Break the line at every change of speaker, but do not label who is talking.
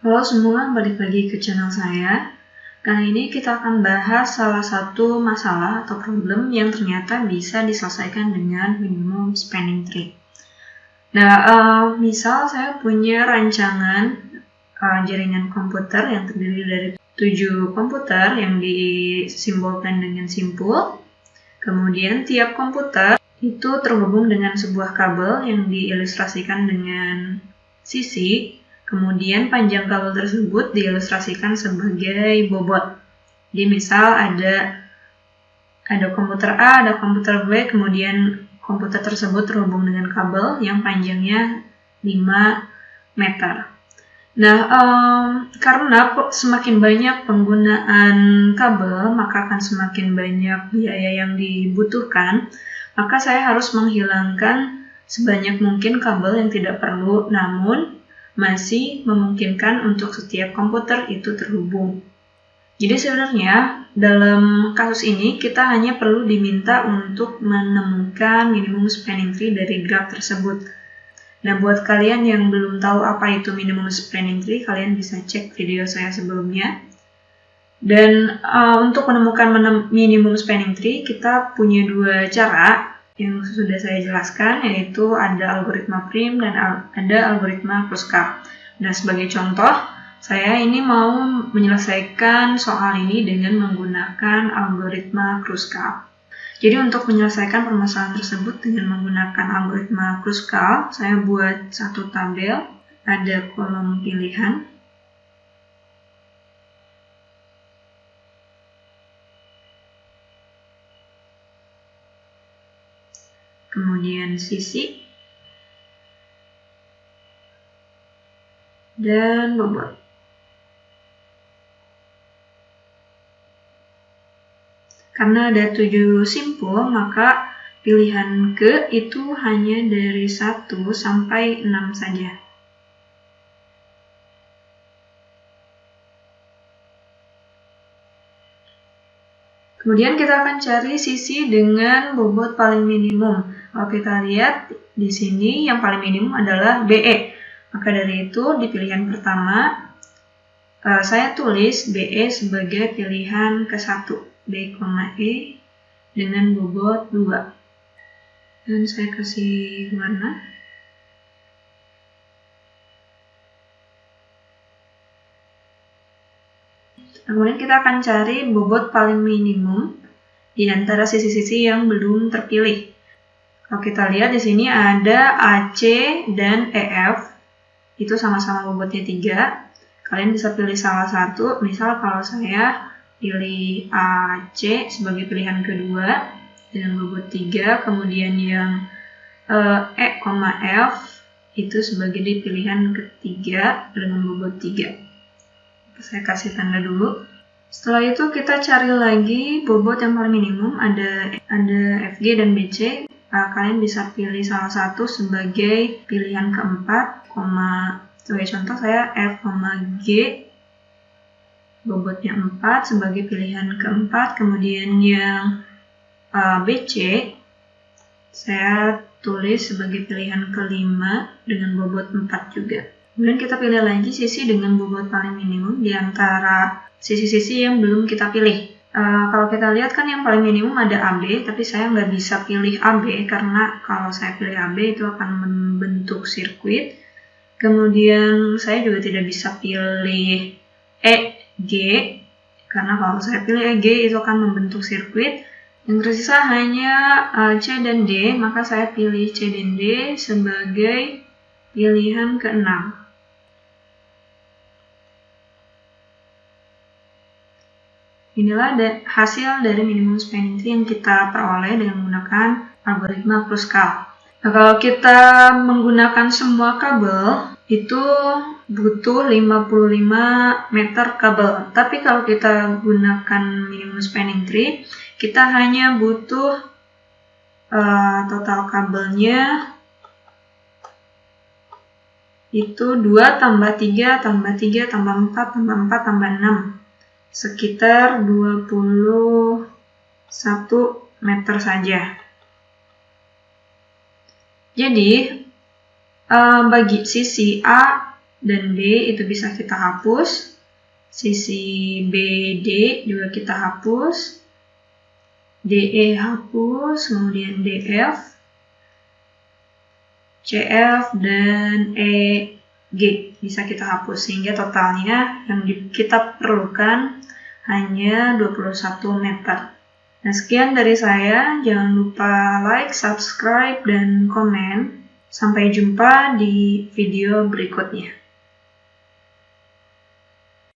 Halo semua, balik lagi ke channel saya. Kali ini kita akan bahas salah satu masalah atau problem yang ternyata bisa diselesaikan dengan minimum spanning tree. Nah, misal saya punya rancangan jaringan komputer yang terdiri dari 7 komputer yang disimbolkan dengan simpul. Kemudian tiap komputer itu terhubung dengan sebuah kabel yang diilustrasikan dengan sisi. Kemudian panjang kabel tersebut diilustrasikan sebagai bobot. Jadi misal ada komputer A, ada komputer B, kemudian komputer tersebut terhubung dengan kabel yang panjangnya 5 meter. Nah, karena semakin banyak penggunaan kabel, maka akan semakin banyak biaya yang dibutuhkan, maka saya harus menghilangkan sebanyak mungkin kabel yang tidak perlu, namun masih memungkinkan untuk setiap komputer itu terhubung. Jadi sebenarnya dalam kasus ini kita hanya perlu diminta untuk menemukan minimum spanning tree dari graf tersebut. Nah, buat kalian yang belum tahu apa itu minimum spanning tree, kalian bisa cek video saya sebelumnya. Dan untuk menemukan minimum spanning tree, kita punya dua cara yang sudah saya jelaskan, yaitu ada algoritma prim dan ada algoritma Kruskal. Nah, sebagai contoh, saya ini mau menyelesaikan soal ini dengan menggunakan algoritma Kruskal. Jadi untuk menyelesaikan permasalahan tersebut dengan menggunakan algoritma Kruskal, saya buat satu tabel, ada kolom pilihan. Kemudian sisi, dan bobot. Karena ada 7 simpul, maka pilihan ke itu hanya dari 1 sampai 6 saja. Kemudian kita akan cari sisi dengan bobot paling minimum. Kalau kita lihat di sini yang paling minimum adalah BE. Maka dari itu di pilihan pertama saya tulis BE sebagai pilihan ke-1. B, E dengan bobot 2. Dan saya kasih warna. Kemudian kita akan cari bobot paling minimum di antara sisi-sisi yang belum terpilih. Kalau kita lihat di sini ada AC dan EF, itu sama-sama bobotnya 3. Kalian bisa pilih salah satu, misal kalau saya pilih AC sebagai pilihan kedua dengan bobot 3, kemudian yang E, F itu sebagai pilihan ketiga dengan bobot 3. Saya kasih tanda dulu. Setelah itu kita cari lagi bobot yang paling minimum, ada FG dan BC. Kalian bisa pilih salah satu sebagai pilihan keempat, sebagai contoh saya F, G, bobotnya 4 sebagai pilihan keempat. Kemudian yang BC saya tulis sebagai pilihan kelima dengan bobot 4 juga. Kemudian kita pilih lagi sisi dengan bobot paling minimum di antara sisi-sisi yang belum kita pilih. Kalau kita lihat kan yang paling minimum ada AB, tapi saya nggak bisa pilih AB karena kalau saya pilih AB itu akan membentuk sirkuit. Kemudian saya juga tidak bisa pilih EG, karena kalau saya pilih EG itu akan membentuk sirkuit. Yang tersisa hanya C dan D, maka saya pilih C dan D sebagai pilihan ke-6. Inilah hasil dari minimum spanning tree yang kita peroleh dengan menggunakan algoritma Kruskal. Nah, kalau kita menggunakan semua kabel, itu butuh 55 meter kabel. Tapi kalau kita gunakan minimum spanning tree, kita hanya butuh total kabelnya itu 2 tambah 3 tambah 3 tambah 4 tambah 4 tambah 6. Sekitar 21 meter saja. Jadi bagi sisi A, dan D itu bisa kita hapus. Sisi BD juga kita hapus. DE hapus, kemudian DF, CF, dan EG bisa kita hapus, sehingga totalnya yang kita perlukan hanya 21 meter. Nah, sekian dari saya. Jangan lupa like, subscribe, dan komen. Sampai jumpa di video berikutnya.